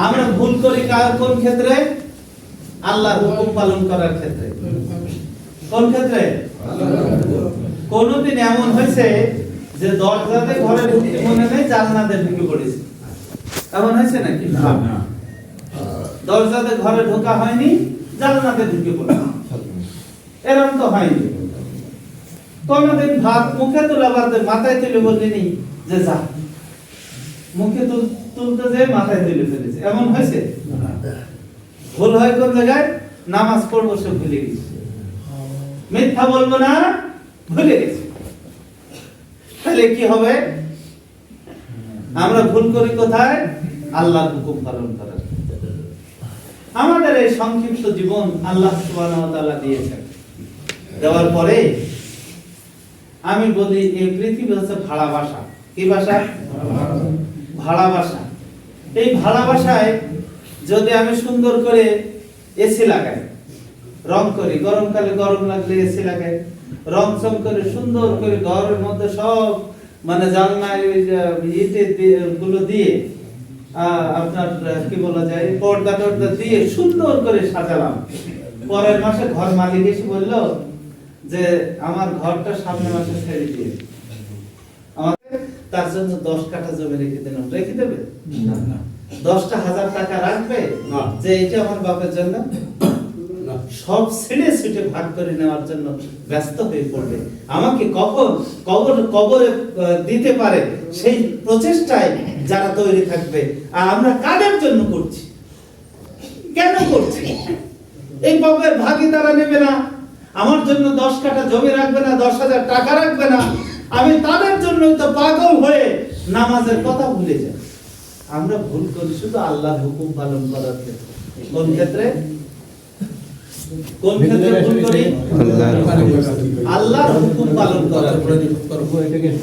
আমরা ভুল করি কোন ক্ষেত্রে? আল্লাহর হুকুম পালন করার ক্ষেত্রে। কোন ক্ষেত্রে? কোনদিন এমন হয়েছে যে দরজাতে ঘরে ঢুকতে মনে নেই, জান্নাতে ঢুকে পড়েছে? এমন হয়েছে নাকি? না। দরজাতে ঘরে ঢোকা হয়নি, জান্নাতে ঢুকে পড়েছে। এরকম তো হয়নি। কোনদিন ভাত মুখে তোলা বাদে মাথায় তুলে বললেনি যে যা, মুখে তুলতে যে মাথায় তুলে ফেলেছে? এমন হয়েছে? ভুল হয় কোন জায়গায়? নামাজ পড়বো সে ভুলে গেছে, মিথ্যা বলবো না ভুলে গেছে। তাহলে কি হবে? আমরা ভুল করি কোথায়? আল্লাহর হুকুম পালন করার। আমাদের এই সংক্ষিপ্ত জীবন আল্লাহ সুবহানাহু ওয়া তাআলা দিয়েছেন। দেওয়ার পরে আমি বলি এই পৃথিবী হচ্ছে ভাড়া বাসা। কি বাসা? ভাড়া বাসা। এই ভাড়া বাসায় যদি আমি সুন্দর করে এসি লাগাই, রং করি, গরমকালে গরম লাগলে এসি লাগাই, রং চং করে সুন্দর করে ঘরের মধ্যে সব মানে জানলায় ইটে গুলো দিয়ে আপনার কি বলা যায় পর্দা টর্দা দিয়ে সুন্দর করে সাজালাম। পরের মাসে ঘর মালিক এসে বললো যে আমার ঘরটা সামনের মাসে ছেড়ে দিয়ে আমাকে তার জন্য 10 কাঠা জমি রেখে দেন। রেখে দেবে? না। 10,000 টাকা রাখবে যে এটা আমার বাপের জন্য? সব ছেড়ে ছুটে ভাগ করে নেওয়ার জন্য ব্যস্ত হয়ে পড়বে। আমাকে কখন কবরে দিতে পারে সেই প্রচেষ্টায় যারা তৈরি থাকবে। আর আমরা কাদের জন্য করছি? কেন করছি? এই বাপের ভাগই তারা নেবে না, আমার জন্য 10 কাঠা জমি রাখবে না, 10,000 টাকা রাখবে না। আমি তাদের জন্য তো পাগল হয়ে নামাজের কথা ভুলে যাই। আমরা ভুল করি শুধু আল্লাহর হুকুম পালন করার ক্ষেত্রে। কোন ক্ষেত্রে? কোন ক্ষেত্রে ভুল করি? আল্লাহর হুকুম পালন করার ক্ষেত্রে।